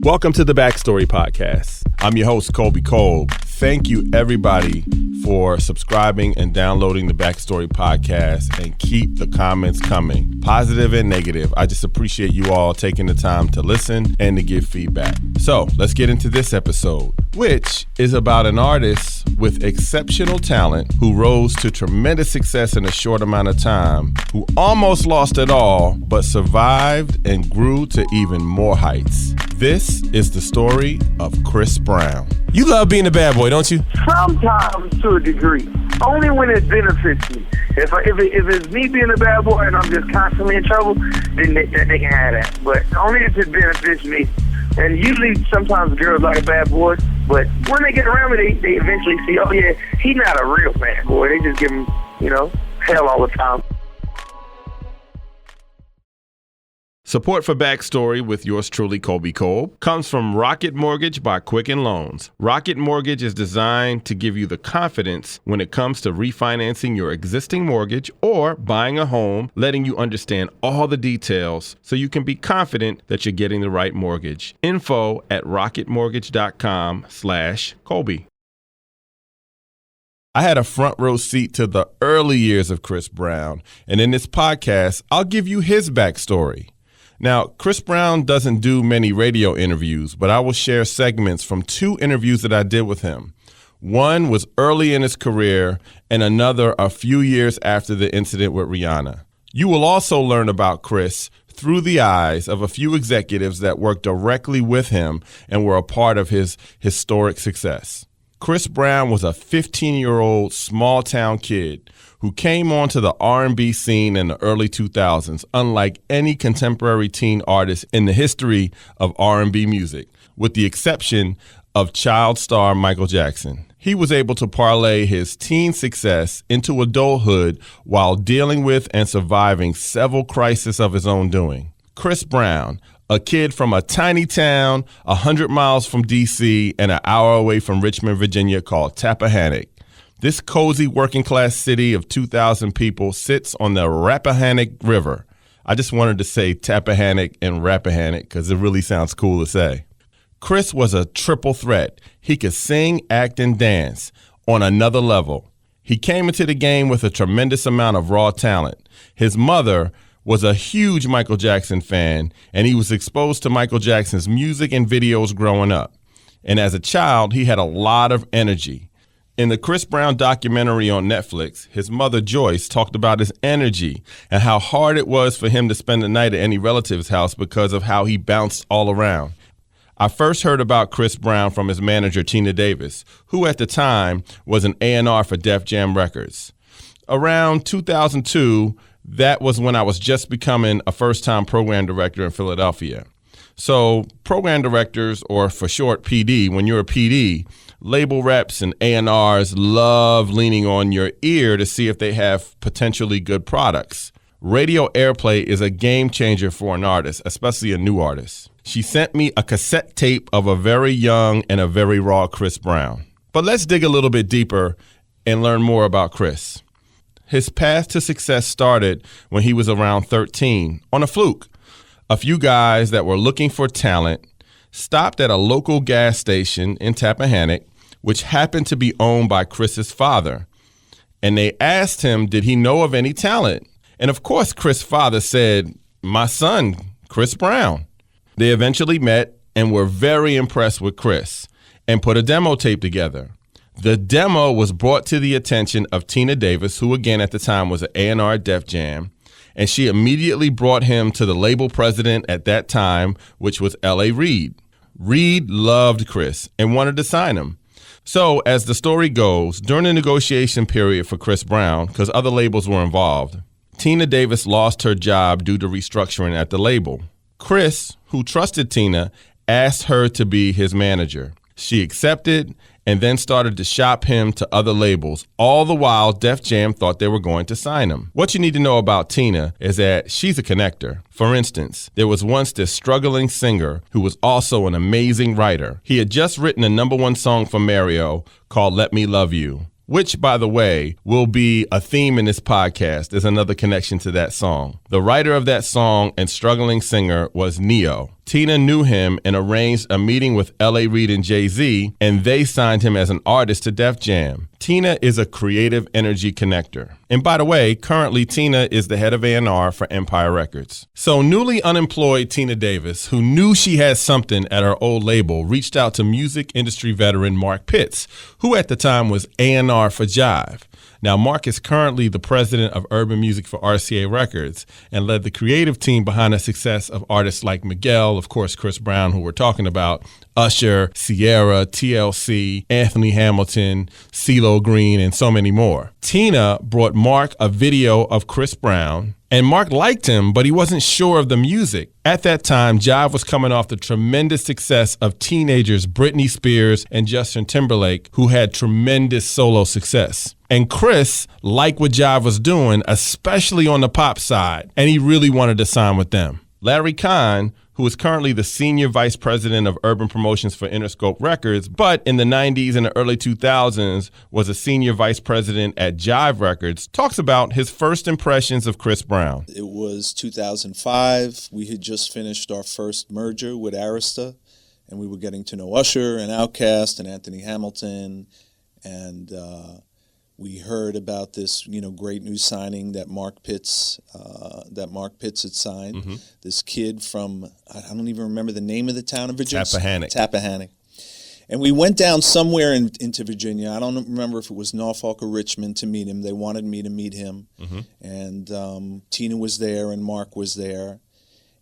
Welcome to the Backstory Podcast. I'm your host, Colby Colb. Thank you, everybody, for subscribing and downloading the Backstory Podcast, and keep the comments coming, positive and negative. I just appreciate you all taking the time to listen and to give feedback. So let's get into this episode, which is about an artist with exceptional talent who rose to tremendous success in a short amount of time, who almost lost it all, but survived and grew to even more heights. This is the story of Chris Brown. You love being a bad boy, don't you? Sometimes, to a degree. Only when it benefits me. If it's me being a bad boy and I'm just constantly in trouble, then they can have that. But only if it benefits me. And usually, sometimes girls like a bad boy, but when they get around me, they eventually see, oh yeah, he's not a real bad boy. They just give him, hell all the time. Support for Backstory with yours truly, Colby Colb, comes from Rocket Mortgage by Quicken Loans. Rocket Mortgage is designed to give you the confidence when it comes to refinancing your existing mortgage or buying a home, letting you understand all the details so you can be confident that you're getting the right mortgage. Info at rocketmortgage.com/Colby. I had a front row seat to the early years of Chris Brown, and in this podcast, I'll give you his backstory. Now, Chris Brown doesn't do many radio interviews, but I will share segments from 2 interviews that I did with him. One was early in his career, and another a few years after the incident with Rihanna. You will also learn about Chris through the eyes of a few executives that worked directly with him and were a part of his historic success. Chris Brown was a 15-year-old small-town kid who came onto the R&B scene in the early 2000s, unlike any contemporary teen artist in the history of R&B music, with the exception of child star Michael Jackson. He was able to parlay his teen success into adulthood while dealing with and surviving several crises of his own doing. Chris Brown, a kid from a tiny town 100 miles from D.C. and an hour away from Richmond, Virginia, called Tappahannock. This cozy working-class city of 2,000 people sits on the Rappahannock River. I just wanted to say Tappahannock and Rappahannock because it really sounds cool to say. Chris was a triple threat. He could sing, act, and dance on another level. He came into the game with a tremendous amount of raw talent. His mother was a huge Michael Jackson fan, and he was exposed to Michael Jackson's music and videos growing up. And as a child, he had a lot of energy. In the Chris Brown documentary on Netflix, his mother, Joyce, talked about his energy and how hard it was for him to spend the night at any relative's house because of how he bounced all around. I first heard about Chris Brown from his manager, Tina Davis, who at the time was an A&R for Def Jam Records. Around 2002, that was when I was just becoming a first-time program director in Philadelphia. So program directors, or for short PD, when you're a PD, label reps and A&Rs love leaning on your ear to see if they have potentially good products. Radio airplay is a game changer for an artist, especially a new artist. She sent me a cassette tape of a very young and a very raw Chris Brown. But let's dig a little bit deeper and learn more about Chris. His path to success started when he was around 13 on a fluke. A few guys that were looking for talent stopped at a local gas station in Tappahannock, which happened to be owned by Chris's father. And they asked him, did he know of any talent? And of course, Chris' father said, my son, Chris Brown. They eventually met and were very impressed with Chris and put a demo tape together. The demo was brought to the attention of Tina Davis, who again at the time was an A&R at Def Jam, and she immediately brought him to the label president at that time, which was L.A. Reid. Reid loved Chris and wanted to sign him. So as the story goes, during the negotiation period for Chris Brown, because other labels were involved, Tina Davis lost her job due to restructuring at the label. Chris, who trusted Tina, asked her to be his manager. She accepted and then started to shop him to other labels. All the while, Def Jam thought they were going to sign him. What you need to know about Tina is that she's a connector. For instance, there was once this struggling singer who was also an amazing writer. He had just written a #1 song for Mario called Let Me Love You. which, by the way, will be a theme in this podcast. There's another connection to that song. The writer of that song and struggling singer was Neo. Tina knew him and arranged a meeting with L.A. Reid and Jay-Z, and they signed him as an artist to Def Jam. Tina is a creative energy connector. And by the way, currently Tina is the head of A&R for Empire Records. So newly unemployed Tina Davis, who knew she had something at her old label, reached out to music industry veteran Mark Pitts, who at the time was A&R for Jive. Now, Mark is currently the president of urban music for RCA Records and led the creative team behind the success of artists like Miguel, of course, Chris Brown, who we're talking about, Usher, Sierra, TLC, Anthony Hamilton, CeeLo Green, and so many more. Tina brought Mark a video of Chris Brown, and Mark liked him, but he wasn't sure of the music. At that time, Jive was coming off the tremendous success of teenagers Britney Spears and Justin Timberlake, who had tremendous solo success. And Chris liked what Jive was doing, especially on the pop side, and he really wanted to sign with them. Larry Kahn, who is currently the senior vice president of urban promotions for Interscope Records, but in the 90s and the early 2000s was a senior vice president at Jive Records, talks about his first impressions of Chris Brown. It was 2005. We had just finished our first merger with Arista, and we were getting to know Usher and Outkast and Anthony Hamilton, and we heard about this, great new signing that Mark Pitts had signed. Mm-hmm. This kid from, I don't even remember the name of the town in Virginia. Tappahannock. And we went down somewhere into Virginia. I don't remember if it was Norfolk or Richmond to meet him. They wanted me to meet him. Mm-hmm. And Tina was there and Mark was there.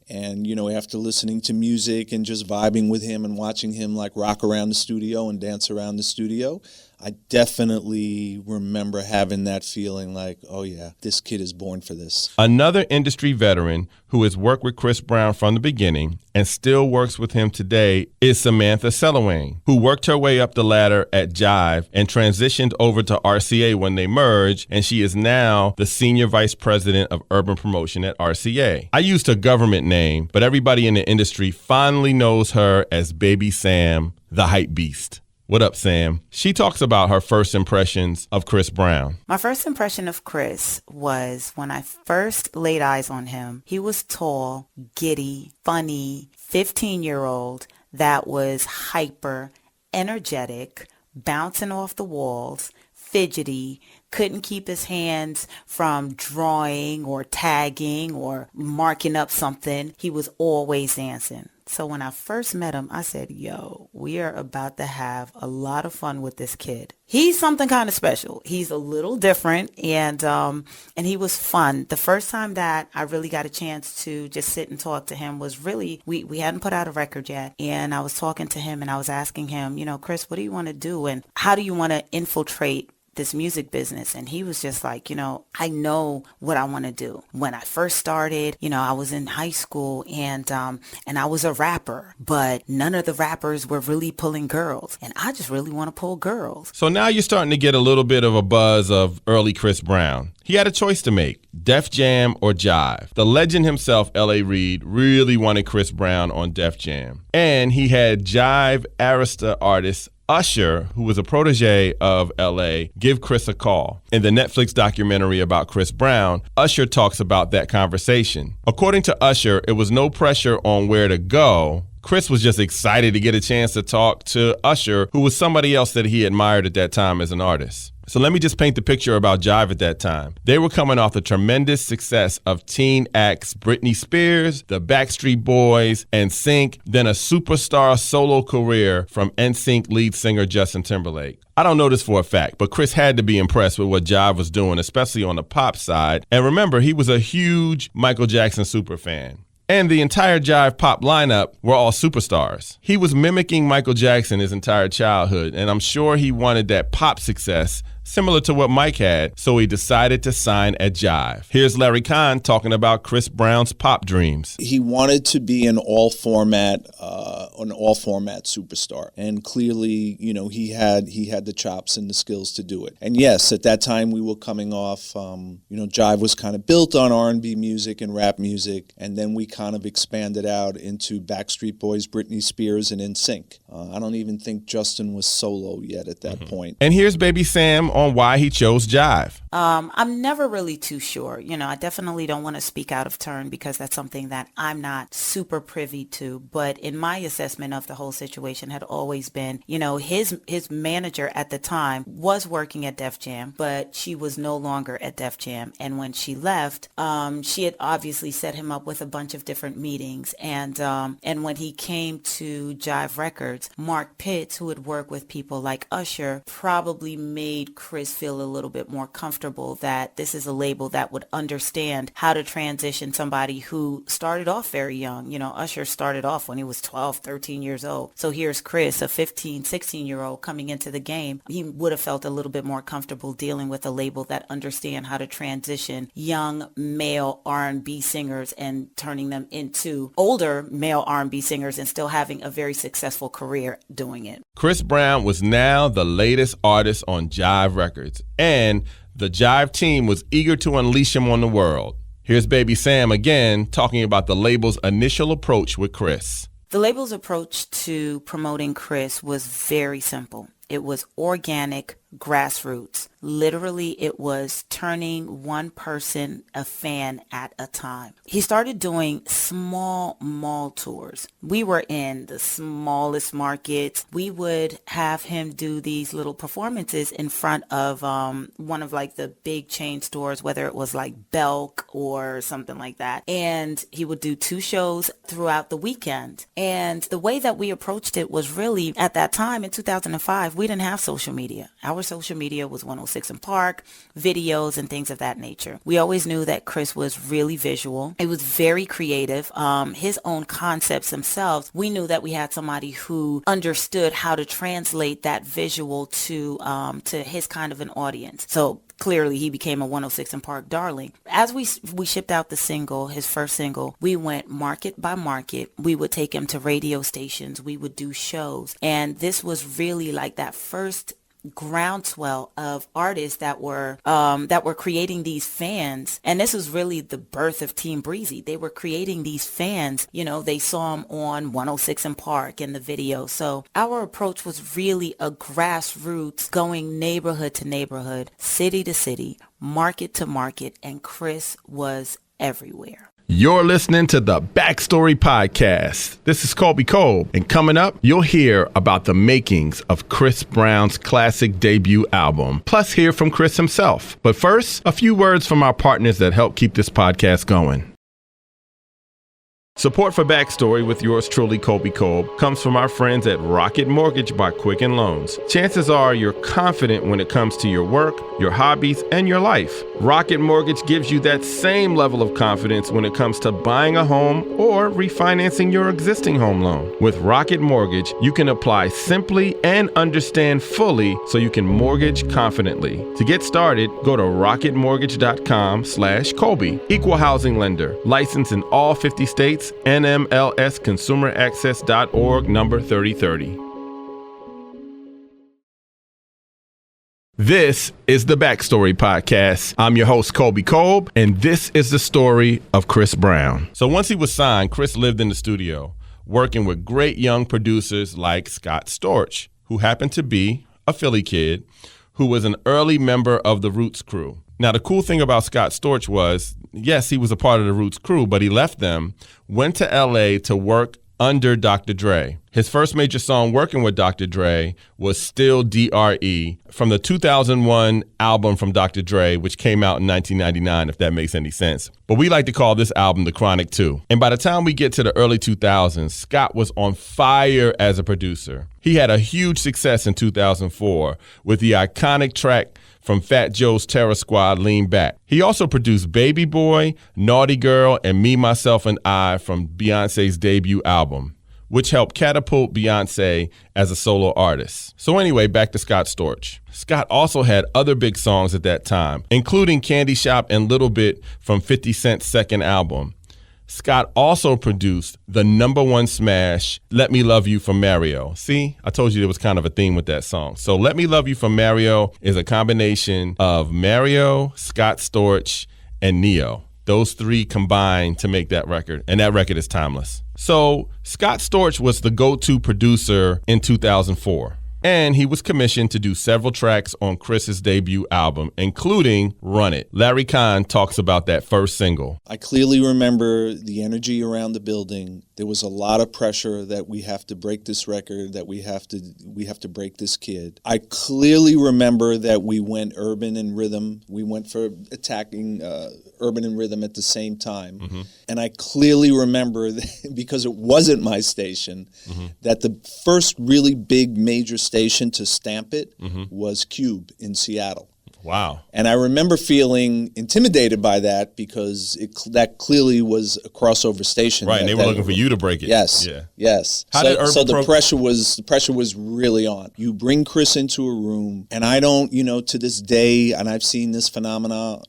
And, after listening to music and just vibing with him and watching him like rock around the studio and dance around the studio, I definitely remember having that feeling like, oh yeah, this kid is born for this. Another industry veteran who has worked with Chris Brown from the beginning and still works with him today is Samantha Selawayne, who worked her way up the ladder at Jive and transitioned over to RCA when they merged, and she is now the senior vice president of urban promotion at RCA. I used her government name, but everybody in the industry fondly knows her as Baby Sam, the hype beast. What up, Sam? She talks about her first impressions of Chris Brown. My first impression of Chris was when I first laid eyes on him. He was tall, giddy, funny, 15-year-old that was hyper, energetic, bouncing off the walls, fidgety, couldn't keep his hands from drawing or tagging or marking up something. He was always dancing. So when I first met him, I said, yo, we are about to have a lot of fun with this kid. He's something kind of special. He's a little different, and he was fun. The first time that I really got a chance to just sit and talk to him was really, we hadn't put out a record yet, and I was talking to him and I was asking him, Chris, what do you want to do and how do you want to infiltrate this music business? And he was just like, I know what I want to do. When I first started, I was in high school and I was a rapper, but none of the rappers were really pulling girls. And I just really want to pull girls. So now you're starting to get a little bit of a buzz of early Chris Brown. He had a choice to make, Def Jam or Jive. The legend himself, L.A. Reid, really wanted Chris Brown on Def Jam. And he had Jive Arista artists Usher, who was a protege of L.A., give Chris a call. In the Netflix documentary about Chris Brown, Usher talks about that conversation. According to Usher, it was no pressure on where to go. Chris was just excited to get a chance to talk to Usher, who was somebody else that he admired at that time as an artist. So let me just paint the picture about Jive at that time. They were coming off the tremendous success of teen acts Britney Spears, the Backstreet Boys, NSYNC, then a superstar solo career from NSYNC lead singer Justin Timberlake. I don't know this for a fact, but Chris had to be impressed with what Jive was doing, especially on the pop side. And remember, he was a huge Michael Jackson superfan. And the entire Jive pop lineup were all superstars. He was mimicking Michael Jackson his entire childhood, and I'm sure he wanted that pop success similar to what Mike had, so he decided to sign at Jive. Here's Larry Kahn talking about Chris Brown's pop dreams. He wanted to be an all-format superstar, and clearly, he had the chops and the skills to do it. And yes, at that time we were coming off, Jive was kind of built on R&B music and rap music, and then we kind of expanded out into Backstreet Boys, Britney Spears, and NSYNC. I don't even think Justin was solo yet at that point. And here's Baby Sam him on why he chose jive. I'm never really too sure. I definitely don't want to speak out of turn because that's something that I'm not super privy to. But in my assessment of the whole situation had always been, his manager at the time was working at Def Jam, but she was no longer at Def Jam. And when she left, she had obviously set him up with a bunch of different meetings. And when he came to Jive Records, Mark Pitts, who had worked with people like Usher, probably made Chris feel a little bit more comfortable that this is a label that would understand how to transition somebody who started off very young. Usher started off when he was 12, 13 years old. So here's Chris, a 15, 16-year-old coming into the game. He would have felt a little bit more comfortable dealing with a label that understand how to transition young male R&B singers and turning them into older male R&B singers and still having a very successful career doing it. Chris Brown was now the latest artist on Jive Records, and the Jive team was eager to unleash him on the world. Here's Baby Sam again talking about the label's initial approach with Chris. The label's approach to promoting Chris was very simple. It was organic, grassroots. Literally, it was turning one person a fan at a time. He started doing small mall tours. We were in the smallest markets. We would have him do these little performances in front of one of like the big chain stores, whether it was like Belk or something like that. And he would do 2 shows throughout the weekend. And the way that we approached it was really, at that time in 2005, we didn't have social media. Our social media was 106 and Park, videos and things of that nature. We always knew that Chris was really visual. It was very creative. His own concepts themselves, we knew that we had somebody who understood how to translate that visual to his kind of an audience. So clearly he became a 106 and Park darling. As we shipped out the single, his first single, we went market by market. We would take him to radio stations. We would do shows. And this was really like that first groundswell of artists that were creating these fans. And this was really the birth of Team Breezy. They were creating these fans. They saw him on 106 and Park in the video. So our approach was really a grassroots, going neighborhood to neighborhood, city to city, market to market, and Chris was everywhere. You're listening to the Backstory Podcast. This is Colby Colb, and coming up, you'll hear about the makings of Chris Brown's classic debut album, plus hear from Chris himself. But first, a few words from our partners that help keep this podcast going. Support for Backstory with yours truly, Colby Colb, comes from our friends at Rocket Mortgage by Quicken Loans. Chances are you're confident when it comes to your work, your hobbies, and your life. Rocket Mortgage gives you that same level of confidence when it comes to buying a home or refinancing your existing home loan. With Rocket Mortgage, you can apply simply and understand fully so you can mortgage confidently. To get started, go to rocketmortgage.com/Colby. Equal housing lender, licensed in all 50 states, NMLSconsumeraccess.org, number 3030. This is the Backstory Podcast. I'm your host, Colby Colb, and this is the story of Chris Brown. So once he was signed, Chris lived in the studio, working with great young producers like Scott Storch, who happened to be a Philly kid, who was an early member of the Roots crew. Now, the cool thing about Scott Storch was, yes, he was a part of the Roots crew, but he left them, went to L.A. to work under Dr. Dre. His first major song working with Dr. Dre was Still D.R.E. from the 2001 album from Dr. Dre, which came out in 1999, if that makes any sense. But we like to call this album The Chronic 2. And by the time we get to the early 2000s, Scott was on fire as a producer. He had a huge success in 2004 with the iconic track from Fat Joe's Terror Squad, Lean Back. He also produced Baby Boy, Naughty Girl, and Me, Myself, and I from Beyonce's debut album, which helped catapult Beyonce as a solo artist. So anyway, back to Scott Storch. Scott also had other big songs at that time, including Candy Shop and Little Bit from 50 Cent's second album. Scott also produced the #1 smash, Let Me Love You from Mario. See, I told you there was kind of a theme with that song. So Let Me Love You from Mario is a combination of Mario, Scott Storch, and Neo. Those three combined to make that record, and that record is timeless. So Scott Storch was the go-to producer in 2004. And he was commissioned to do several tracks on Chris's debut album, including Run It. Larry Kahn talks about that first single. I clearly remember the energy around the building. There was a lot of pressure that we have to break this record, that we have to break this kid. I clearly remember that we went urban and rhythm. We went for attacking urban and rhythm at the same time. Mm-hmm. And I clearly remember, that, because it wasn't my station, mm-hmm. that the first really big major station to stamp it mm-hmm. was Cube in Seattle. Wow. And I remember feeling intimidated by that because that clearly was a crossover station. Right, and they were looking for you to break it. Yes, yeah. Yes. So the pressure was really on. You bring Chris into a room, and I don't, to this day, and I've seen this phenomena,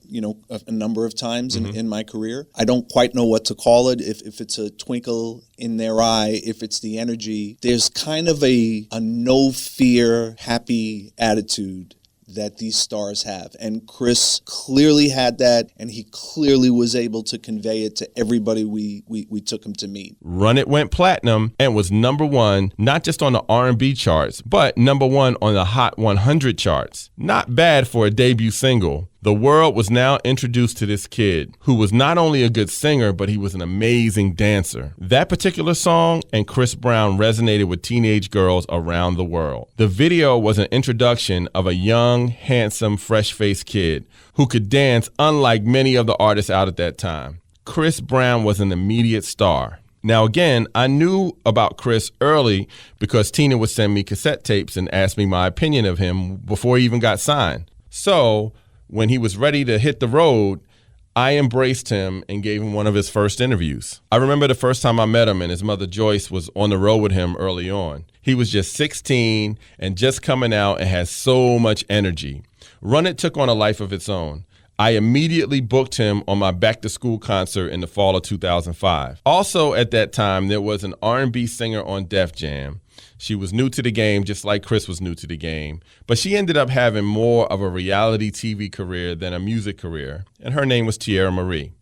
a number of times mm-hmm. in my career. I don't quite know what to call it, if it's a twinkle in their eye, if it's the energy. There's kind of a no fear, happy attitude that these stars have. And Chris clearly had that, and he clearly was able to convey it to everybody we took him to meet. Run It went platinum and was number one, not just on the R&B charts, but number one on the Hot 100 charts. Not bad for a debut single. The world was now introduced to this kid who was not only a good singer, but he was an amazing dancer. That particular song and Chris Brown resonated with teenage girls around the world. The video was an introduction of a young, handsome, fresh-faced kid who could dance unlike many of the artists out at that time. Chris Brown was an immediate star. Now, again, I knew about Chris early because Tina would send me cassette tapes and ask me my opinion of him before he even got signed. So when he was ready to hit the road, I embraced him and gave him one of his first interviews. I remember the first time I met him and his mother Joyce was on the road with him early on. He was just 16 and just coming out and had so much energy. Run It took on a life of its own. I immediately booked him on my back-to-school concert in the fall of 2005. Also at that time, there was an R&B singer on Def Jam. She was new to the game, just like Chris was new to the game. But she ended up having more of a reality TV career than a music career, and her name was Tierra Marie.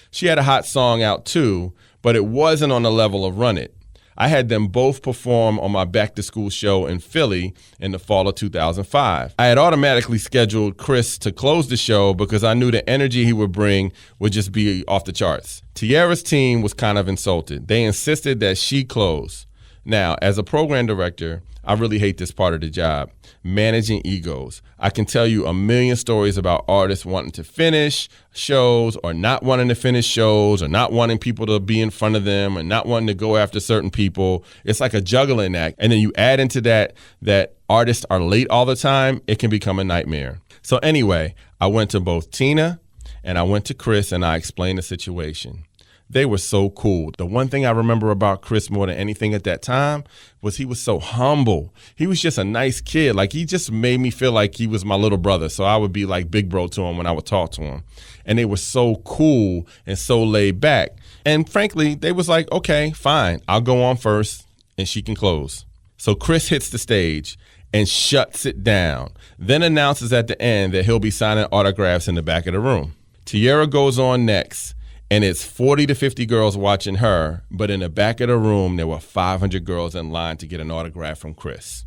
She had a hot song out too, but it wasn't on the level of Run It. I had them both perform on my back-to-school show in Philly in the fall of 2005. I had automatically scheduled Chris to close the show because I knew the energy he would bring would just be off the charts. Tierra's team was kind of insulted. They insisted that she close. Now, as a program director, I really hate this part of the job, managing egos. I can tell you a million stories about artists wanting to finish shows or not wanting to finish shows or not wanting people to be in front of them or not wanting to go after certain people. It's like a juggling act. And then you add into that artists are late all the time, it can become a nightmare. So anyway, I went to both Tina and I went to Chris and I explained the situation. They were so cool. The one thing I remember about Chris more than anything at that time was he was so humble. He was just a nice kid. Like, he just made me feel like he was my little brother. So I would be like big bro to him when I would talk to him. And they were so cool and so laid back. And frankly, they was like, okay, fine, I'll go on first and she can close. So Chris hits the stage and shuts it down, then announces at the end that he'll be signing autographs in the back of the room. Tierra goes on next. And it's 40 to 50 girls watching her, but in the back of the room, there were 500 girls in line to get an autograph from Chris.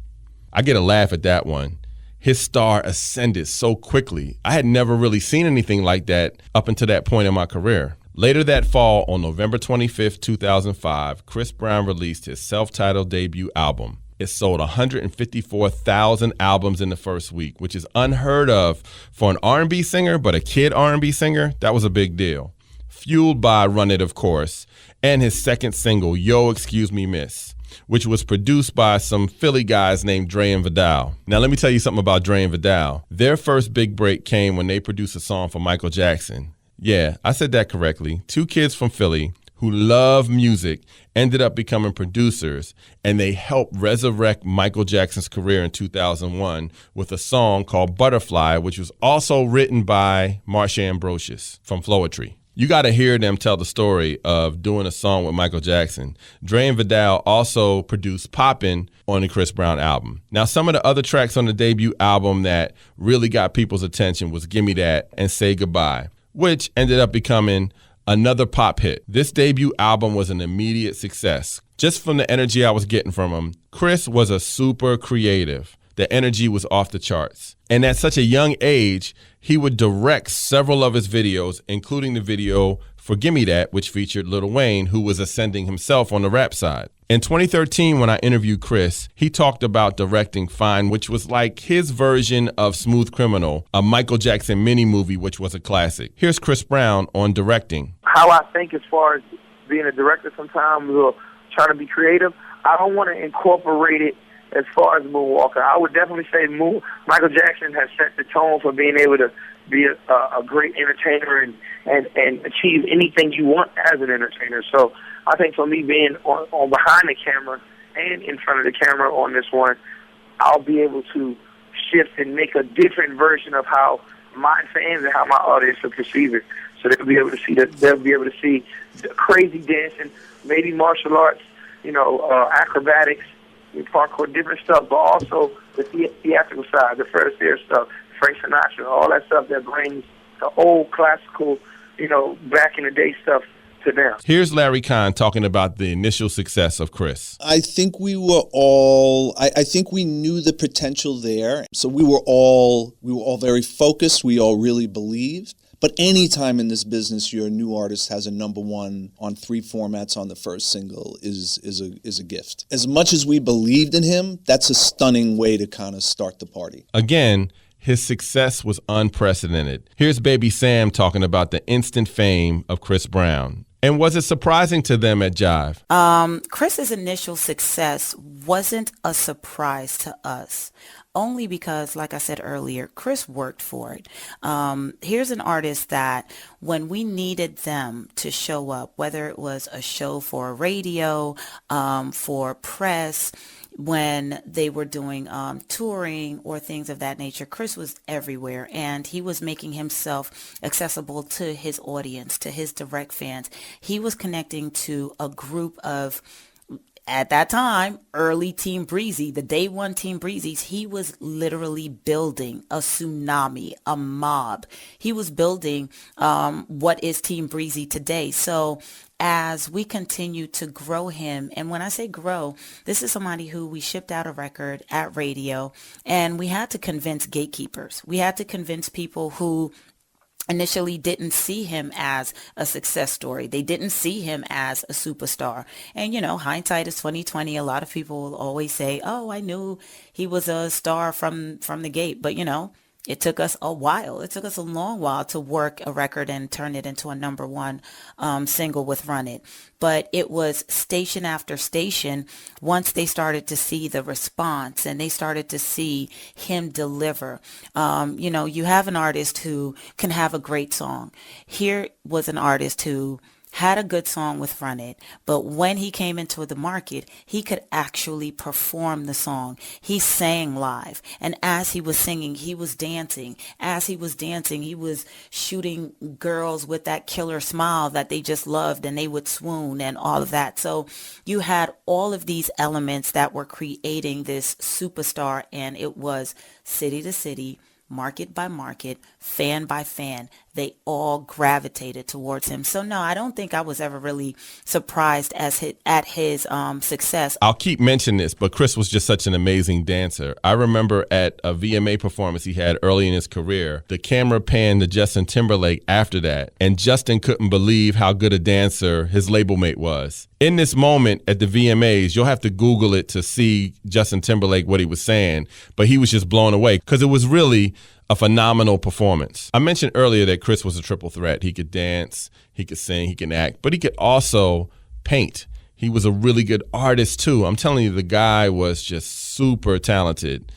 I get a laugh at that one. His star ascended so quickly. I had never really seen anything like that up until that point in my career. Later that fall, on November 25th, 2005, Chris Brown released his self-titled debut album. It sold 154,000 albums in the first week, which is unheard of for an R&B singer, but a kid R&B singer, that was a big deal. Fueled by Run It, of course, and his second single, Yo, Excuse Me, Miss, which was produced by some Philly guys named Dre and Vidal. Now, let me tell you something about Dre and Vidal. Their first big break came when they produced a song for Michael Jackson. Yeah, I said that correctly. Two kids from Philly who love music ended up becoming producers, and they helped resurrect Michael Jackson's career in 2001 with a song called Butterfly, which was also written by Marsha Ambrosius from Floetry. You got to hear them tell the story of doing a song with Michael Jackson. Dre and Vidal also produced Poppin' on the Chris Brown album. Now, some of the other tracks on the debut album that really got people's attention was Gimme That and Say Goodbye, which ended up becoming another pop hit. This debut album was an immediate success. Just from the energy I was getting from him, Chris was a super creative. the energy was off the charts. And at such a young age, he would direct several of his videos, including the video for Gimme That, which featured Lil Wayne, who was ascending himself on the rap side. In 2013, when I interviewed Chris, he talked about directing Fine, which was like his version of Smooth Criminal, a Michael Jackson mini movie, which was a classic. Here's Chris Brown on directing. How I think as far as being a director sometimes or trying to be creative, I don't want to incorporate it as far as Moonwalker. I would definitely say Michael Jackson has set the tone for being able to be a great entertainer and achieve anything you want as an entertainer. So I think for me being on behind the camera and in front of the camera on this one, I'll be able to shift and make a different version of how my fans and how my audience will perceive it. So they'll be able to see the crazy dancing, maybe martial arts, acrobatics, parkour, different stuff, but also the theatrical side, the Fred Astaire stuff, Frank Sinatra, all that stuff that brings the old classical, back in the day stuff to them. Here's Larry Kahn talking about the initial success of Chris. I think we were all, I think we knew the potential there. So we were all very focused. We all really believed. But any time in this business, your new artist has a number one on 3 formats on the first single is a gift. As much as we believed in him, that's a stunning way to kind of start the party. Again, his success was unprecedented. Here's Baby Sam talking about the instant fame of Chris Brown. And was it surprising to them at Jive? Chris's initial success wasn't a surprise to us, only because, like I said earlier, Chris worked for it. Here's an artist that when we needed them to show up, whether it was a show for radio, for press, when they were doing touring or things of that nature, Chris was everywhere, and he was making himself accessible to his audience, to his direct fans. He was connecting to a group of, at that time, early Team Breezy, the day one Team Breezys. He was literally building a tsunami, a mob. He was building what is Team Breezy today. So as we continue to grow him, and when I say grow, this is somebody who we shipped out a record at radio, and we had to convince gatekeepers. We had to convince people who initially didn't see him as a success story. They didn't see him as a superstar. And, hindsight is 20/20. A lot of people will always say, oh, I knew he was a star from the gate. But, it took us a while. It took us a long while to work a record and turn it into a number one single with Run It. But it was station after station once they started to see the response and they started to see him deliver. You have an artist who can have a great song. Here was an artist who had a good song with Run It, but when he came into the market, he could actually perform the song. He sang live, and as he was singing, he was dancing. As he was dancing, he was shooting girls with that killer smile that they just loved, and they would swoon and all of that. So you had all of these elements that were creating this superstar, and it was city to city, market by market, fan by fan. They all gravitated towards him. So no, I don't think I was ever really surprised at his success. I'll keep mentioning this, but Chris was just such an amazing dancer. I remember at a VMA performance he had early in his career, the camera panned to Justin Timberlake after that, and Justin couldn't believe how good a dancer his label mate was. In this moment at the VMAs, you'll have to Google it to see Justin Timberlake, what he was saying, but he was just blown away because it was really a phenomenal performance. I mentioned earlier that Chris was a triple threat. He could dance, he could sing, he could act, but he could also paint. He was a really good artist too. I'm telling you, the guy was just super talented.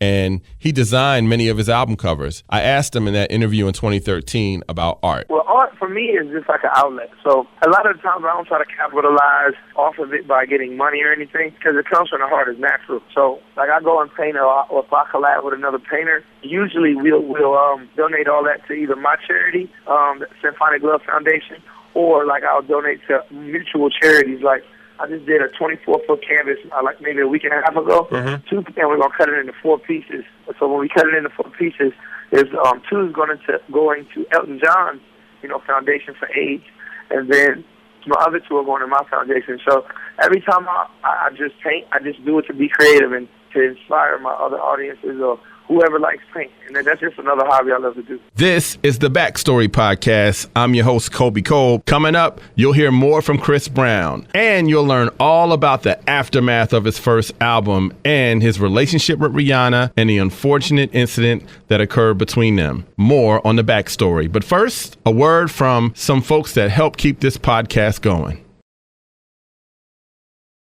And he designed many of his album covers. I asked him in that interview in 2013 about art. Well, art for me is just like an outlet. So a lot of the times I don't try to capitalize off of it by getting money or anything because it comes from the heart. It's natural. So like I go and paint or if I collab with another painter, usually we'll donate all that to either my charity, the Symphonic Love Foundation, or like I'll donate to mutual charities. Like I just did a 24-foot canvas like maybe a week and a half ago. And we're going to cut it into 4 pieces. So when we cut it into 4 pieces, there's 2 is going to Elton John's, foundation for AIDS, and then my other 2 are going to my foundation. So every time I just paint, I just do it to be creative, and to inspire my other audiences or whoever likes paint. And that's just another hobby I love to do. This is the Backstory Podcast. I'm your host, Colby Colb. Coming up, you'll hear more from Chris Brown, and you'll learn all about the aftermath of his first album and his relationship with Rihanna and the unfortunate incident that occurred between them. More on the Backstory. But first, a word from some folks that help keep this podcast going.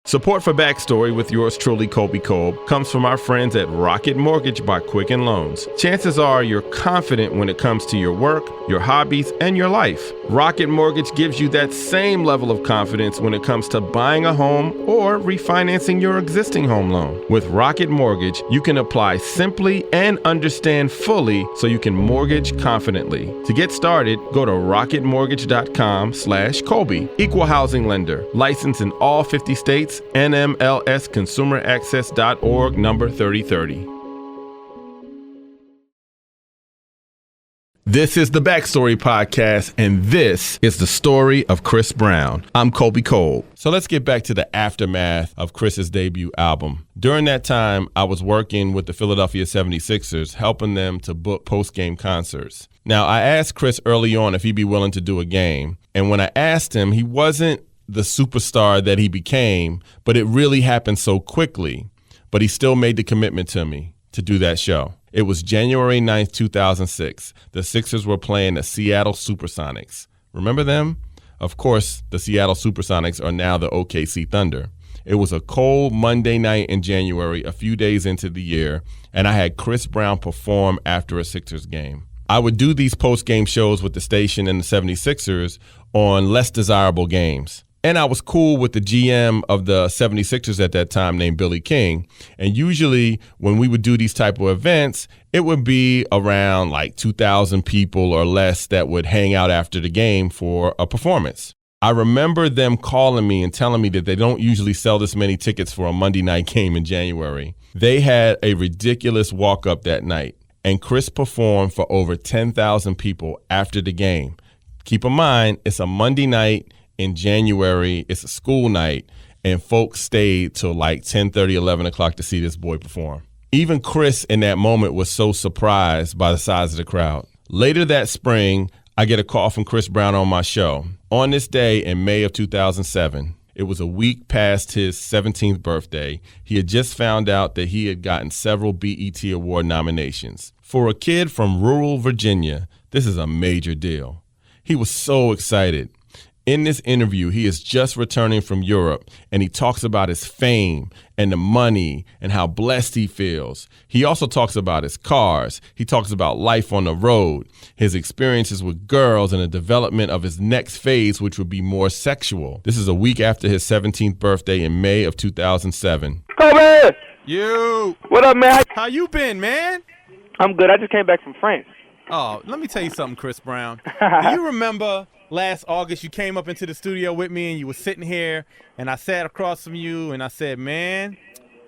Support for Backstory with yours truly, Colby Colb, comes from our friends at Rocket Mortgage by Quicken Loans. Chances are you're confident when it comes to your work, your hobbies, and your life. Rocket Mortgage gives you that same level of confidence when it comes to buying a home or refinancing your existing home loan. With Rocket Mortgage, you can apply simply and understand fully so you can mortgage confidently. To get started, go to rocketmortgage.com/Colby. Equal housing lender, licensed in all 50 states, NMLSconsumeraccess.org, number 3030. This is the Backstory Podcast, and this is the story of Chris Brown. I'm Colby Colb. So let's get back to the aftermath of Chris's debut album. During that time, I was working with the Philadelphia 76ers, helping them to book post-game concerts. Now, I asked Chris early on if he'd be willing to do a game, and when I asked him, he wasn't the superstar that he became, but it really happened so quickly. But he still made the commitment to me to do that show. It was January 9th, 2006. The Sixers were playing the Seattle Supersonics. Remember them? Of course, the Seattle Supersonics are now the OKC Thunder. It was a cold Monday night in January, a few days into the year, and I had Chris Brown perform after a Sixers game. I would do these post-game shows with the station and the 76ers on less desirable games. And I was cool with the GM of the 76ers at that time named Billy King. And usually when we would do these type of events, it would be around like 2,000 people or less that would hang out after the game for a performance. I remember them calling me and telling me that they don't usually sell this many tickets for a Monday night game in January. They had a ridiculous walk-up that night, and Chris performed for over 10,000 people after the game. Keep in mind, it's a Monday night in January, it's a school night, and folks stayed till like 10:30, 11 o'clock to see this boy perform. Even Chris in that moment was so surprised by the size of the crowd. Later that spring, I get a call from Chris Brown on my show. On this day in May of 2007, it was a week past his 17th birthday. He had just found out that he had gotten several BET Award nominations. For a kid from rural Virginia, this is a major deal. He was so excited. In this interview, he is just returning from Europe, and he talks about his fame and the money and how blessed he feels. He also talks about his cars. He talks about life on the road, his experiences with girls, and the development of his next phase, which would be more sexual. This is a week after his 17th birthday in May of 2007. Kobe! You! What up, man? How you been, man? I'm good. I just came back from France. Oh, let me tell you something, Chris Brown. Do you remember last August you came up into the studio with me and you were sitting here and I sat across from you and I said, man,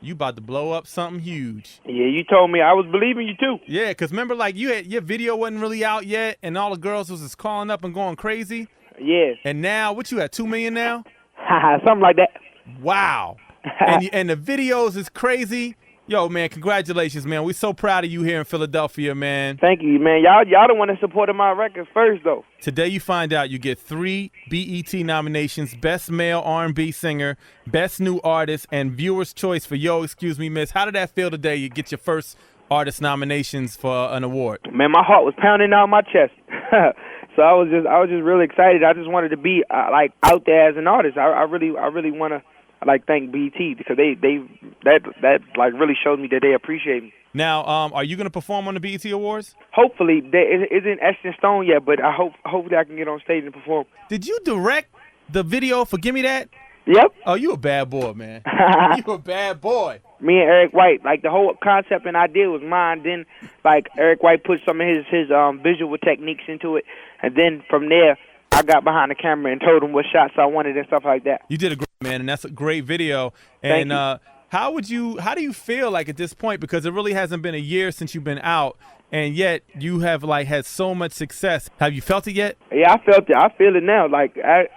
you about to blow up something huge. Yeah, you told me. I was believing you, too. Yeah, because remember, like, your video wasn't really out yet and all the girls was just calling up and going crazy? Yes. And now, what you at, 2 million now? Something like that. Wow. and the videos is crazy. Yo, man, congratulations, man. We're so proud of you here in Philadelphia, man. Thank you, man. Y'all the one that supported my record first, though. Today you find out you get 3 BET nominations: Best Male R&B Singer, Best New Artist, and Viewer's Choice for Yo, Excuse Me, Miss. How did that feel today? You get your first artist nominations for an award. Man, my heart was pounding out my chest. So I was just really excited. I just wanted to be like out there as an artist. I really want to thank BET because that really showed me that they appreciate me. Now, are you going to perform on the BET Awards? Hopefully, it isn't etched in stone yet, but hopefully I can get on stage and perform. Did you direct the video for Gimme That? Yep. Oh, you a bad boy, man. You a bad boy. Me and Eric White, the whole concept and idea was mine. Then, Eric White put some of his visual techniques into it, and then from there, I got behind the camera and told him what shots I wanted and stuff like that. You did a great, man, and that's a great video. And Thank you. how do you feel at this point? Because it really hasn't been a year since you've been out, and yet you have had so much success. Have you felt it yet? Yeah, I felt it. I feel it now.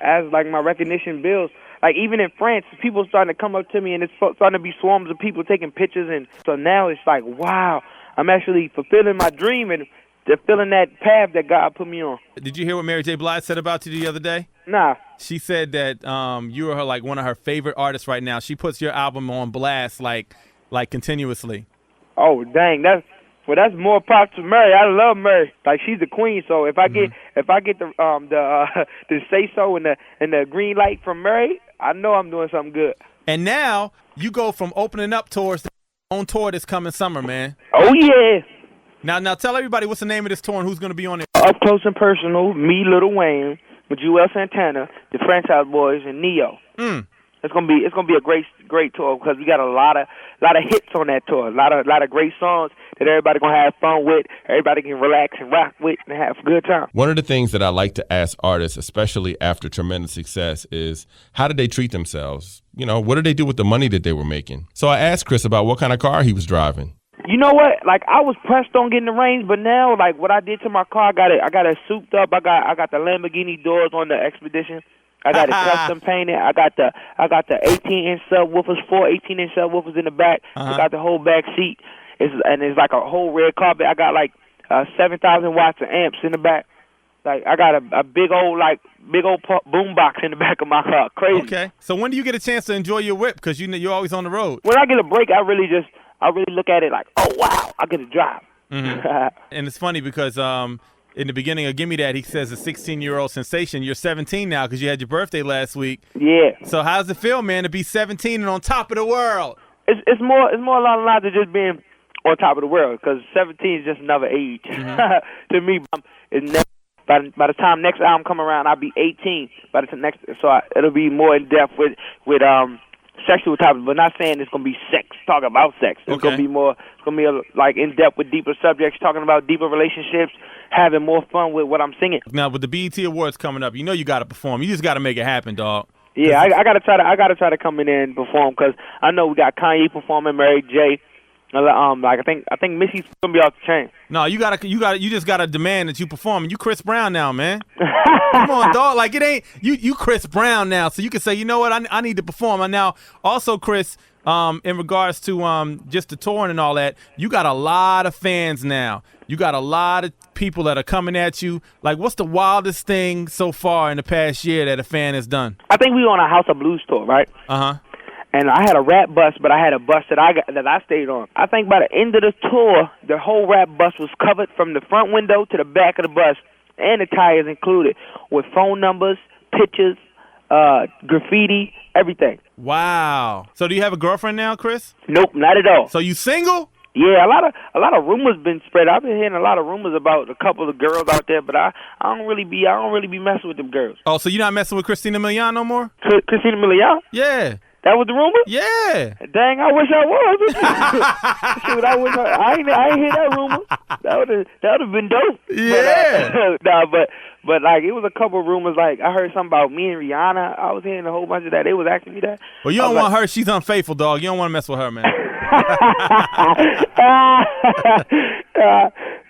As my recognition builds, like even in France, people starting to come up to me, and it's starting to be swarms of people taking pictures, and so now it's like, wow, I'm actually fulfilling my dream and fulfilling that path that God put me on. Did you hear what Mary J. Blige said about you the other day? Nah. She said that you are like one of her favorite artists right now. She puts your album on blast like continuously. Oh dang, that's more props to Mary. I love Mary. Like, she's the queen. So if I get the say so and the green light from Mary, I know I'm doing something good. And now you go from opening up tours to own tour this coming summer, man. Oh yeah. Now tell everybody what's the name of this tour and who's gonna be on it. Up Close and Personal, me, Lil Wayne, with Joel Santana, the Franchise Boys, and Neo. It's gonna be a great tour because we got a lot of hits on that tour. A lot of great songs that everybody gonna have fun with. Everybody can relax and rock with and have a good time. One of the things that I like to ask artists, especially after tremendous success, is how did they treat themselves? You know, what did they do with the money that they were making? So I asked Chris about what kind of car he was driving. You know what? Like, I was pressed on getting the range, but now, like, what I did to my car, I got it souped up. I got the Lamborghini doors on the Expedition. I got it custom painted. I got the 18-inch subwoofers, 4 18-inch subwoofers in the back. I got the whole back seat. It's like a whole red carpet. I got like 7,000 watts of amps in the back. Like, I got a big old boom box in the back of my car. Crazy. Okay. So when do you get a chance to enjoy your whip? Because you're always on the road. When I get a break, I really look at it like, oh wow, I get to drive. And it's funny because in the beginning of Gimme That, he says a 16-year-old sensation. You're 17 now because you had your birthday last week. Yeah. So how's it feel, man, to be 17 and on top of the world? It's more along the lines of just being on top of the world, because 17 is just another age. To me, by the time next album come around, I'll be 18. It'll be more in depth with sexual topics, but not saying it's gonna be sex. Talking about sex. It's gonna be more. It's gonna be like in depth with deeper subjects, talking about deeper relationships, having more fun with what I'm singing. Now with the BET Awards coming up, you know you got to perform. You just got to make it happen, dog. Yeah, I gotta try to come in there and perform, because I know we got Kanye performing, Mary J. Like I think Missy's gonna be off the chain. No, you just gotta demand that you perform. And you Chris Brown now, man. Come on, dog. Like, it ain't you Chris Brown now, so you can say, you know what, I need to perform. And now also, Chris, in regards to just the touring and all that, you got a lot of fans now. You got a lot of people that are coming at you. Like, what's the wildest thing so far in the past year that a fan has done? I think we on a House of Blues tour, right? And I had a rap bus, but I had a bus that I stayed on. I think by the end of the tour, the whole rap bus was covered from the front window to the back of the bus, and the tires included, with phone numbers, pictures, graffiti, everything. Wow. So do you have a girlfriend now, Chris? Nope, not at all. So you single? Yeah, a lot of rumors been spread. I've been hearing a lot of rumors about a couple of girls out there, but I don't really be messing with them girls. Oh, so you're not messing with Christina Milian no more? Christina Milian? Yeah. That was the rumor? Yeah. Dang, I wish I was. Shoot, I ain't hear that rumor. That would have been dope. Yeah. But like, it was a couple of rumors. Like, I heard something about me and Rihanna. I was hearing a whole bunch of that. They was asking me that. Well, you don't want her. She's unfaithful, dog. You don't want to mess with her, man.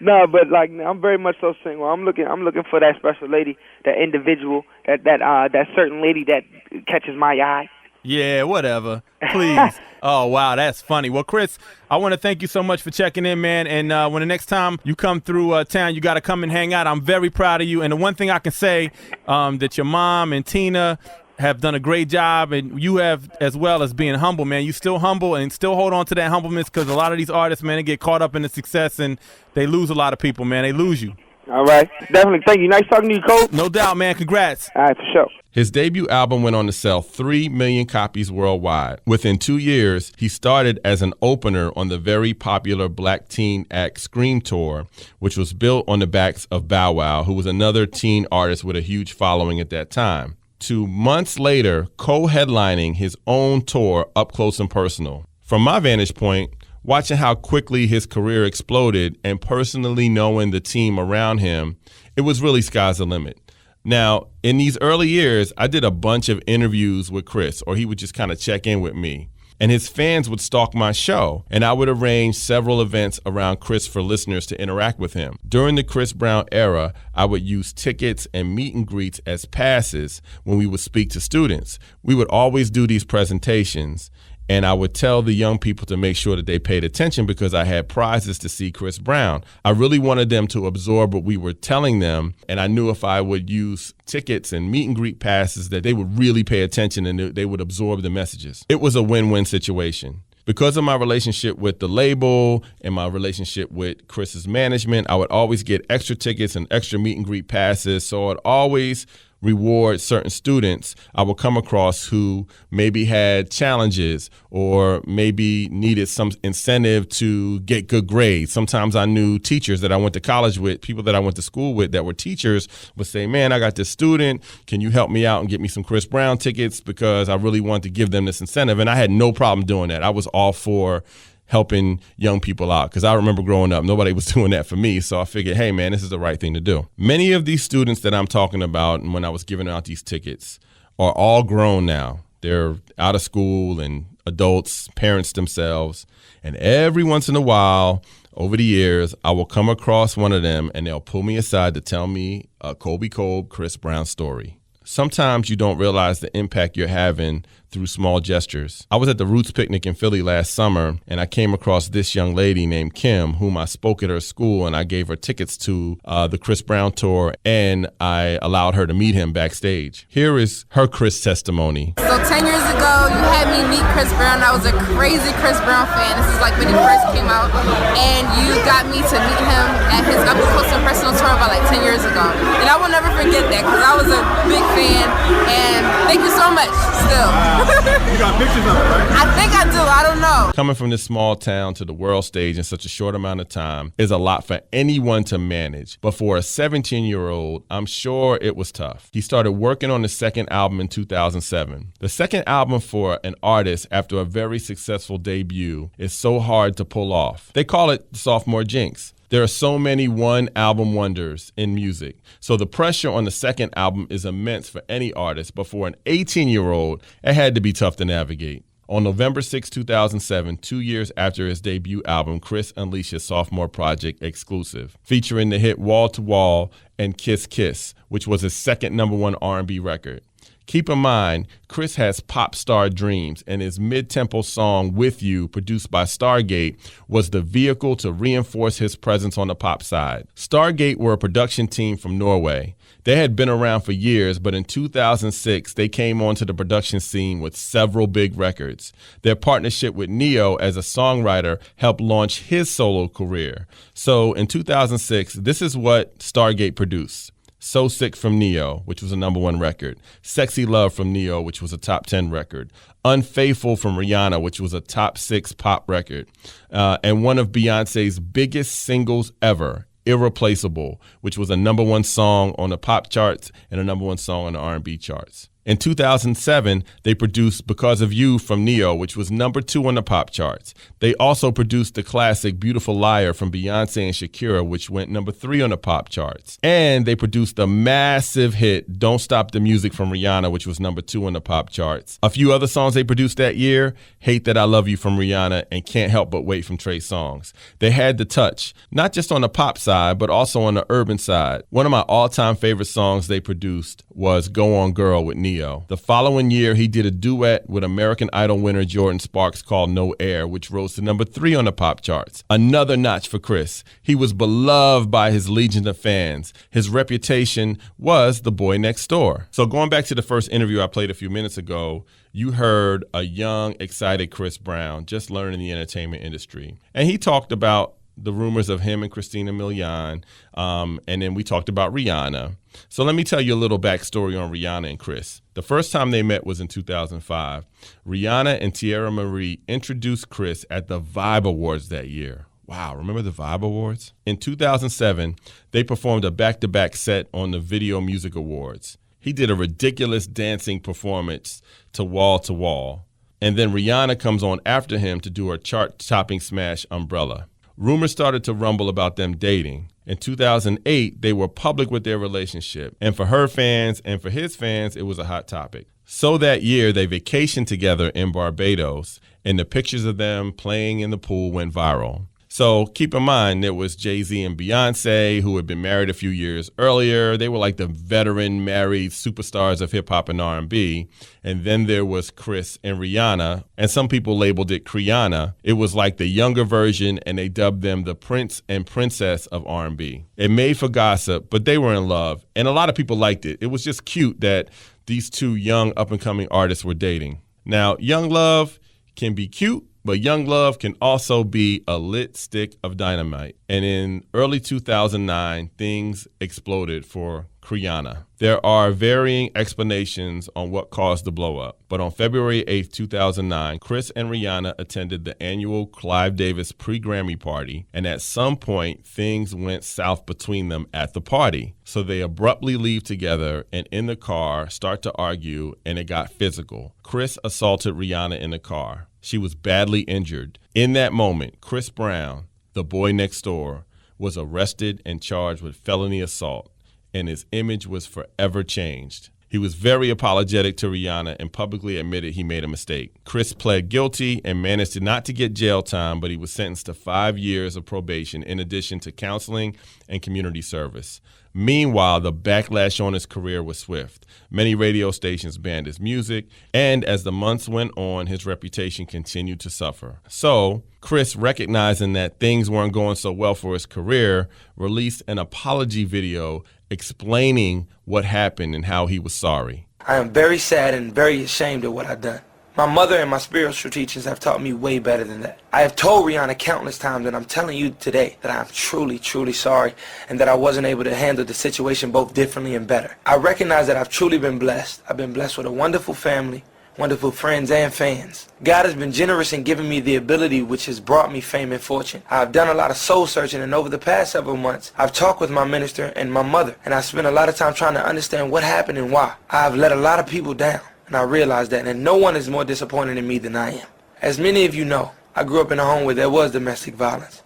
No, but like, I'm very much so single. I'm looking for that special lady, that individual, that certain lady that catches my eye. Yeah, whatever. Please. Oh, wow, that's funny. Well, Chris, I want to thank you so much for checking in, man. And when the next time you come through town, you got to come and hang out. I'm very proud of you. And the one thing I can say, that your mom and Tina have done a great job, and you have as well, as being humble, man. You still humble and still hold on to that humbleness, because a lot of these artists, man, they get caught up in the success and they lose a lot of people, man. They lose you. All right. Definitely. Thank you. Nice talking to you, Coach. No doubt, man. Congrats. All right, for sure. His debut album went on to sell 3 million copies worldwide. Within 2 years, he started as an opener on the very popular black teen act Scream Tour, which was built on the backs of Bow Wow, who was another teen artist with a huge following at that time. 2 months later, co-headlining his own tour, Up Close and Personal. From my vantage point, watching how quickly his career exploded and personally knowing the team around him, it was really sky's the limit. Now, in these early years, I did a bunch of interviews with Chris, or he would just kind of check in with me. and his fans would stalk my show, and I would arrange several events around Chris for listeners to interact with him. During the Chris Brown era, I would use tickets and meet and greets as passes when we would speak to students. We would always do these presentations, and I would tell the young people to make sure that they paid attention because I had prizes to see Chris Brown. I really wanted them to absorb what we were telling them, and I knew if I would use tickets and meet and greet passes that they would really pay attention and they would absorb the messages. It was a win-win situation. Because of my relationship with the label and my relationship with Chris's management, I would always get extra tickets and extra meet and greet passes, so I'd always reward certain students I will come across who maybe had challenges or maybe needed some incentive to get good grades. Sometimes I knew teachers that I went to college with, people that I went to school with that were teachers would say, man, I got this student. Can you help me out and get me some Chris Brown tickets? Because I really want to give them this incentive. And I had no problem doing that. I was all for helping young people out because I remember growing up, nobody was doing that for me. So I figured, hey, man, this is the right thing to do. Many of these students that I'm talking about and when I was giving out these tickets are all grown now. They're out of school and adults, parents themselves. And every once in a while, over the years, I will come across one of them and they'll pull me aside to tell me a Colby Colb, Chris Brown story. Sometimes you don't realize the impact you're having through small gestures. I was at the Roots picnic in Philly last summer, and I came across this young lady named Kim, whom I spoke at her school, and I gave her tickets to the Chris Brown tour, and I allowed her to meet him backstage. Here is her Chris testimony. So 10 years ago, you had me meet Chris Brown. I was a crazy Chris Brown fan. This is like when he first came out, and you got me to meet him at his Up Close and Personal tour about like 10 years ago. And I will never forget that because I was a big fan, and thank you so much still. You got pictures of it, right? I think I do. I don't know. Coming from this small town to the world stage in such a short amount of time is a lot for anyone to manage. But for a 17-year-old, I'm sure it was tough. He started working on the second album in 2007. The second album for an artist after a very successful debut is so hard to pull off. They call it sophomore jinx. There are so many one-album wonders in music, so the pressure on the second album is immense for any artist, but for an 18-year-old, it had to be tough to navigate. On November 6, 2007, 2 years after his debut album, Chris unleashed his sophomore project, Exclusive, featuring the hit Wall to Wall and Kiss Kiss, which was his second #1 R&B record. Keep in mind, Chris has pop star dreams, and his mid-tempo song With You, produced by Stargate, was the vehicle to reinforce his presence on the pop side. Stargate were a production team from Norway. They had been around for years, but in 2006, they came onto the production scene with several big records. Their partnership with Neo as a songwriter helped launch his solo career. So in 2006, this is what Stargate produced. So Sick from Neo, which was a #1 record. Sexy Love from Neo, which was a top 10 record. Unfaithful from Rihanna, which was a top 6 pop record. And one of Beyonce's biggest singles ever, Irreplaceable, which was a #1 song on the pop charts and a #1 song on the R&B charts. In 2007, they produced Because of You from Neo, which was #2 on the pop charts. They also produced the classic Beautiful Liar from Beyonce and Shakira, which went #3 on the pop charts. And they produced the massive hit Don't Stop the Music from Rihanna, which was #2 on the pop charts. A few other songs they produced that year, Hate That I Love You from Rihanna and Can't Help But Wait from Trey Songz. They had the touch, not just on the pop side, but also on the urban side. One of my all-time favorite songs they produced was Go On Girl with Neo. The following year, he did a duet with American Idol winner Jordan Sparks called No Air, which rose to #3 on the pop charts. Another notch for Chris. He was beloved by his legion of fans. His reputation was the boy next door. So going back to the first interview I played a few minutes ago, you heard a young, excited Chris Brown just learning the entertainment industry. And he talked about the rumors of him and Christina Milian, and then we talked about Rihanna. So let me tell you a little backstory on Rihanna and Chris. The first time they met was in 2005. Rihanna and Tierra Marie introduced Chris at the Vibe Awards that year. Wow, remember the Vibe Awards? In 2007, they performed a back-to-back set on the Video Music Awards. He did a ridiculous dancing performance to Wall. And then Rihanna comes on after him to do her chart-topping smash Umbrella. Rumors started to rumble about them dating. In 2008, they were public with their relationship. And for her fans and for his fans, it was a hot topic. So that year, they vacationed together in Barbados, and the pictures of them playing in the pool went viral. So keep in mind, there was Jay-Z and Beyonce, who had been married a few years earlier. They were like the veteran married superstars of hip-hop and R&B. And then there was Chris and Rihanna, and some people labeled it Kriana. It was like the younger version, and they dubbed them the Prince and Princess of R&B. It made for gossip, but they were in love, and a lot of people liked it. It was just cute that these two young up-and-coming artists were dating. Now, young love can be cute, but young love can also be a lit stick of dynamite. And in early 2009, things exploded for Kriana. There are varying explanations on what caused the blow up. But on February 8th, 2009, Chris and Rihanna attended the annual Clive Davis pre-Grammy party. And at some point, things went south between them at the party. So they abruptly leave together and in the car start to argue, and it got physical. Chris assaulted Rihanna in the car. She was badly injured. In that moment, Chris Brown, the boy next door, was arrested and charged with felony assault, and his image was forever changed. He was very apologetic to Rihanna and publicly admitted he made a mistake. Chris pled guilty and managed not to get jail time, but he was sentenced to 5 years of probation in addition to counseling and community service. Meanwhile, the backlash on his career was swift. Many radio stations banned his music, and as the months went on, his reputation continued to suffer. So, Chris, recognizing that things weren't going so well for his career, released an apology video explaining what happened and how he was sorry. I am very sad and very ashamed of what I've done. My mother and my spiritual teachers have taught me way better than that. I have told Rihanna countless times, and I'm telling you today, that I'm truly, truly sorry and that I wasn't able to handle the situation both differently and better. I recognize that I've truly been blessed. I've been blessed with a wonderful family, wonderful friends and fans. God has been generous in giving me the ability which has brought me fame and fortune. I've done a lot of soul searching, and over the past several months, I've talked with my minister and my mother, and I've spent a lot of time trying to understand what happened and why. I've let a lot of people down, and I realize that, and no one is more disappointed in me than I am. As many of you know, I grew up in a home where there was domestic violence.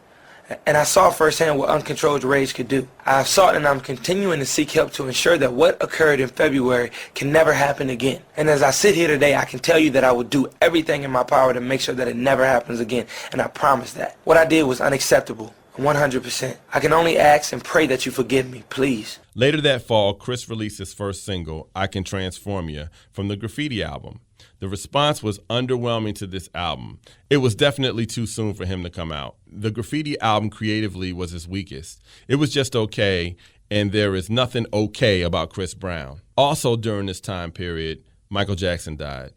And I saw firsthand what uncontrolled rage could do. I have sought and I'm continuing to seek help to ensure that what occurred in February can never happen again. And as I sit here today, I can tell you that I will do everything in my power to make sure that it never happens again. And I promise that. What I did was unacceptable. 100%. I can only ask and pray that you forgive me, please. Later that fall, Chris released his first single, I Can Transform Ya, from the Graffiti album. The response was underwhelming to this album. It was definitely too soon for him to come out. The Graffiti album creatively was his weakest. It was just okay, and there is nothing okay about Chris Brown. Also during this time period, Michael Jackson died,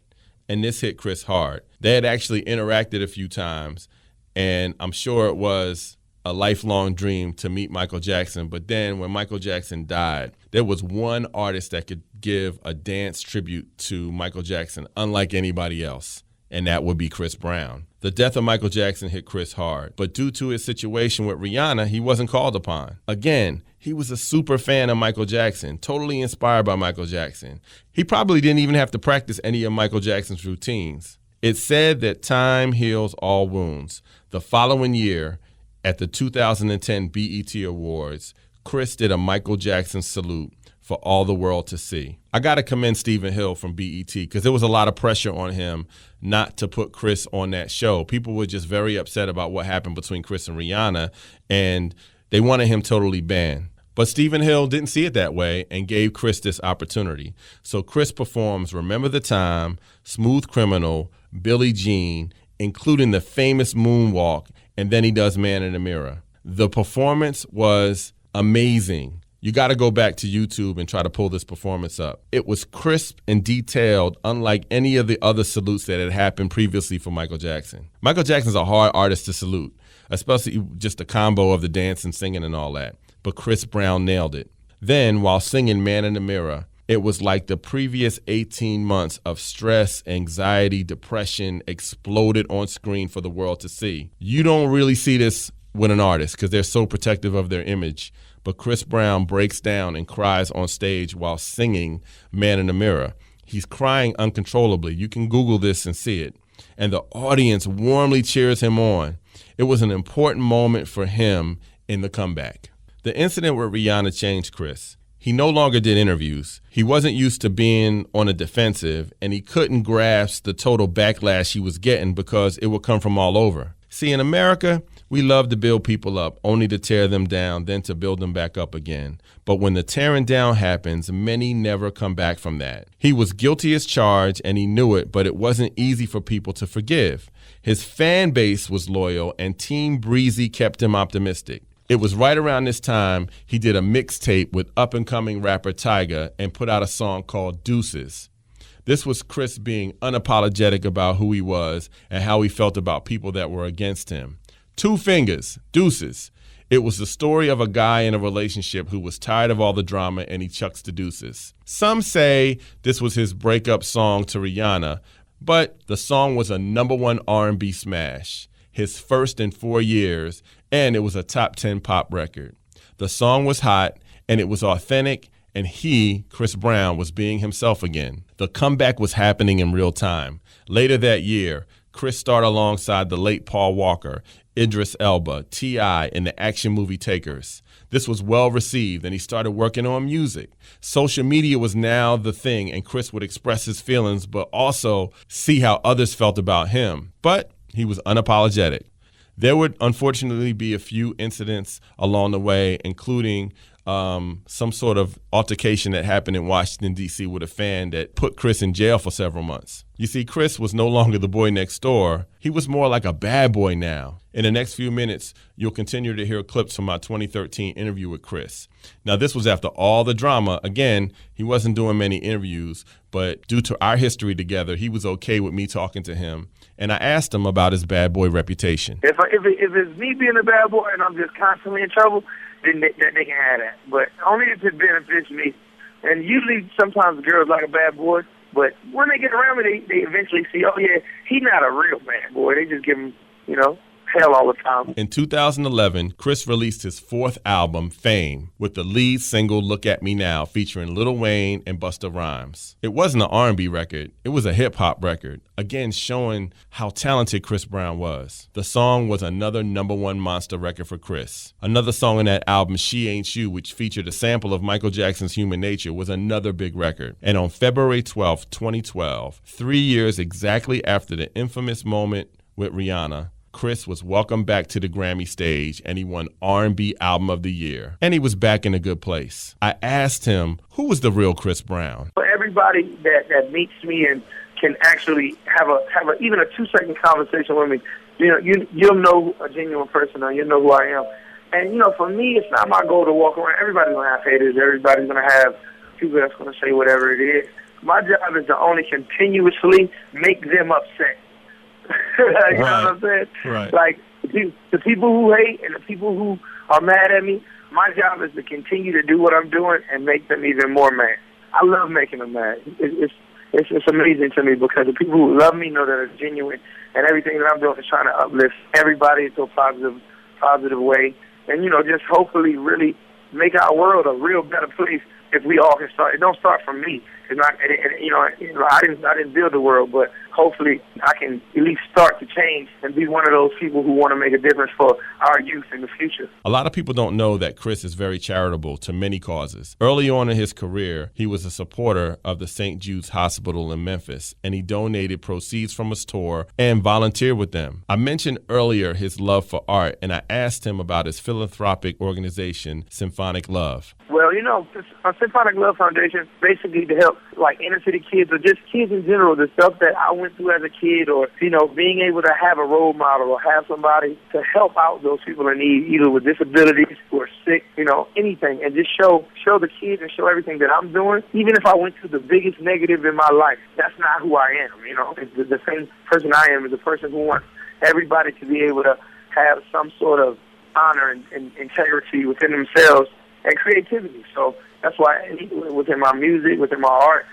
and this hit Chris hard. They had actually interacted a few times, and I'm sure it was a lifelong dream to meet Michael Jackson. But then when Michael Jackson died, there was one artist that could give a dance tribute to Michael Jackson unlike anybody else, and that would be Chris Brown. The death of Michael Jackson hit Chris hard, but due to his situation with Rihanna, he wasn't called upon. Again, he was a super fan of Michael Jackson, totally inspired by Michael Jackson. He probably didn't even have to practice any of Michael Jackson's routines. It's said that time heals all wounds. The following year, at the 2010 BET Awards, Chris did a Michael Jackson salute for all the world to see. I got to commend Stephen Hill from BET because there was a lot of pressure on him not to put Chris on that show. People were just very upset about what happened between Chris and Rihanna, and they wanted him totally banned. But Stephen Hill didn't see it that way and gave Chris this opportunity. So Chris performs Remember the Time, Smooth Criminal, Billie Jean, including the famous moonwalk, and then he does Man in the Mirror. The performance was amazing. You got to go back to YouTube and try to pull this performance up. It was crisp and detailed, unlike any of the other salutes that had happened previously for Michael Jackson. Michael Jackson's a hard artist to salute, especially just the combo of the dance and singing and all that. But Chris Brown nailed it. Then, while singing Man in the Mirror, it was like the previous 18 months of stress, anxiety, depression exploded on screen for the world to see. You don't really see this with an artist because they're so protective of their image. But Chris Brown breaks down and cries on stage while singing Man in the Mirror. He's crying uncontrollably. You can Google this and see it. And the audience warmly cheers him on. It was an important moment for him in the comeback. The incident with Rihanna changed Chris. He no longer did interviews. He wasn't used to being on a defensive, and he couldn't grasp the total backlash he was getting because it would come from all over. See, in America, we love to build people up, only to tear them down, then to build them back up again. But when the tearing down happens, many never come back from that. He was guilty as charged, and he knew it, but it wasn't easy for people to forgive. His fan base was loyal, and Team Breezy kept him optimistic. It was right around this time he did a mixtape with up-and-coming rapper Tyga and put out a song called Deuces. This was Chris being unapologetic about who he was and how he felt about people that were against him. 2 fingers, deuces. It was the story of a guy in a relationship who was tired of all the drama and he chucks the deuces. Some say this was his breakup song to Rihanna, but the song was a #1 R&B smash, his first in 4 years, and it was a top 10 pop record. The song was hot and it was authentic, and he, Chris Brown, was being himself again. The comeback was happening in real time. Later that year, Chris starred alongside the late Paul Walker, Idris Elba, T.I., in the action movie Takers. This was well received, and he started working on music. Social media was now the thing, and Chris would express his feelings, but also see how others felt about him. But he was unapologetic. There would unfortunately be a few incidents along the way, including some sort of altercation that happened in Washington, D.C. with a fan that put Chris in jail for several months. You see, Chris was no longer the boy next door. He was more like a bad boy now. In the next few minutes, you'll continue to hear clips from my 2013 interview with Chris. Now, this was after all the drama. Again, he wasn't doing many interviews, but due to our history together, he was okay with me talking to him. And I asked him about his bad boy reputation. If it's me being a bad boy and I'm just constantly in trouble, then they can have that. But only if it benefits me. And usually, sometimes girls like a bad boy, but when they get around me, they eventually see, oh yeah, he's not a real bad boy. They just give him, hell all the time. In 2011, Chris released his 4th album, Fame, with the lead single Look at Me Now, featuring Lil Wayne and Busta Rhymes. It wasn't an R&B record, it was a hip-hop record, again showing how talented Chris Brown was. The song was another #1 monster record for Chris. Another song on that album, She Ain't You, which featured a sample of Michael Jackson's Human Nature, was another big record. And on February 12, 2012, 3 years exactly after the infamous moment with Rihanna, Chris was welcomed back to the Grammy stage, and he won R&B Album of the Year. And he was back in a good place. I asked him, who was the real Chris Brown? For everybody that meets me and can actually have even a 2-second conversation with me, you'll know a genuine person, or you'll know who I am. And for me, it's not my goal to walk around. Everybody's gonna have haters. Everybody's gonna have people that's gonna say whatever it is. My job is to only continuously make them upset. You know what I'm saying? Right. Like, the people who hate and the people who are mad at me, my job is to continue to do what I'm doing and make them even more mad. I love making them mad. It's amazing to me because the people who love me know that it's genuine, and everything that I'm doing is trying to uplift everybody into a positive way, and just hopefully really make our world a real better place if we all can start. It don't start from me. It's not, I didn't build the world, but hopefully I can at least start to change and be one of those people who want to make a difference for our youth in the future. A lot of people don't know that Chris is very charitable to many causes. Early on in his career, he was a supporter of the St. Jude's Hospital in Memphis, and he donated proceeds from his tour and volunteered with them. I mentioned earlier his love for art, and I asked him about his philanthropic organization, Symphonic Love. Well, Symphonic Love Foundation, basically to help inner city kids or just kids in general, the stuff that I went through as a kid, or being able to have a role model or have somebody to help out those people in need, either with disabilities or sick, anything, and just show the kids and show everything that I'm doing. Even if I went through the biggest negative in my life, that's not who I am. It's the same person I am is a person who wants everybody to be able to have some sort of honor and integrity within themselves and creativity. So that's why within my music, within my art,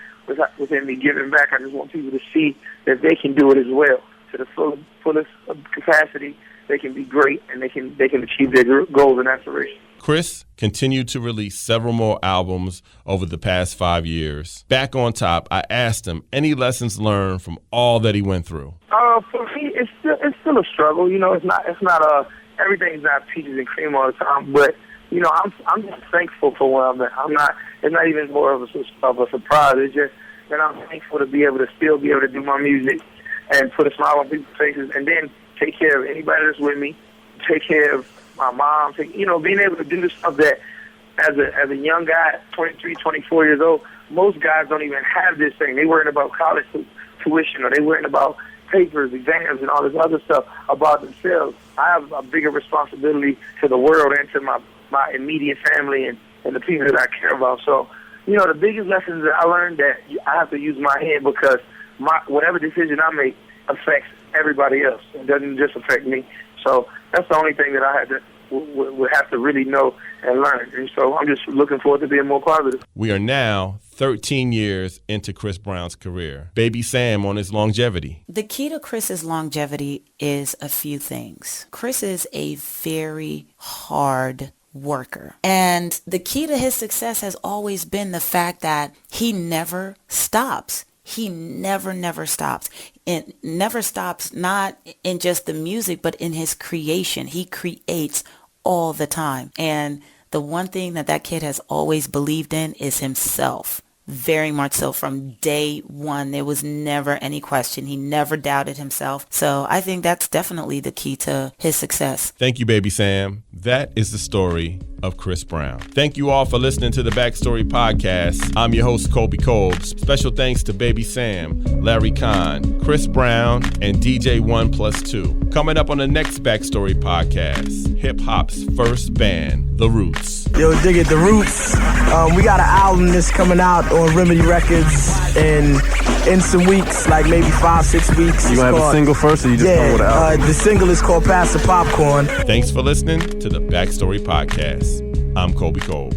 within me giving back, I just want people to see that they can do it as well to the fullest capacity. They can be great, and they can achieve their goals and aspirations. Chris continued to release several more albums over the past 5 years. Back on top, I asked him any lessons learned from all that he went through. For me, it's still a struggle. It's not everything's not peaches and cream all the time, but I'm just thankful for where I'm at. It's not even more of a surprise. It's just that I'm thankful to be able to still be able to do my music and put a smile on people's faces, and then take care of anybody that's with me, take care of my mom, being able to do the stuff that as a young guy, 23, 24 years old, most guys don't even have this thing. They worrying about college tuition, or they worrying about papers, exams, and all this other stuff about themselves. I have a bigger responsibility to the world and to my immediate family and the people that I care about. So, the biggest lessons that I learned that I have to use my head, because whatever decision I make affects everybody else. It doesn't just affect me. So that's the only thing that I would have to really know and learn. And so I'm just looking forward to being more positive. We are now 13 years into Chris Brown's career. Baby Sam on his longevity. The key to Chris's longevity is a few things. Chris is a very hard worker. And the key to his success has always been the fact that he never stops. He never stops. And never stops, not in just the music, but in his creation. He creates all the time. And the one thing that kid has always believed in is himself. Very much so. From day one, there was never any question. He never doubted himself. So I think that's definitely the key to his success. Thank you, Baby Sam. That is the story of Chris Brown. Thank you all for listening to the Backstory Podcast. I'm your host, Colby Colb. Special thanks to Baby Sam, Larry Kahn, Chris Brown, and DJ 1+2. Coming up on the next Backstory Podcast, hip-hop's first band, The Roots. Yo, dig it, The Roots. We got an album that's coming out on Remedy Records in some weeks, like maybe 5-6 weeks. You gonna have a single first, or you just come with an album? The single is called Pass the Popcorn. Thanks for listening to the Backstory Podcast. I'm Colby Colb.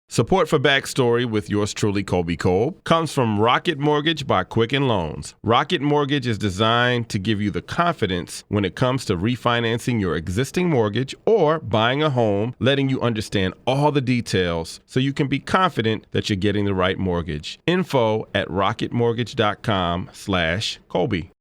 Support for Backstory with yours truly, Colby Colb, comes from Rocket Mortgage by Quicken Loans. Rocket Mortgage is designed to give you the confidence when it comes to refinancing your existing mortgage or buying a home, letting you understand all the details so you can be confident that you're getting the right mortgage. Info at rocketmortgage.com/Colby.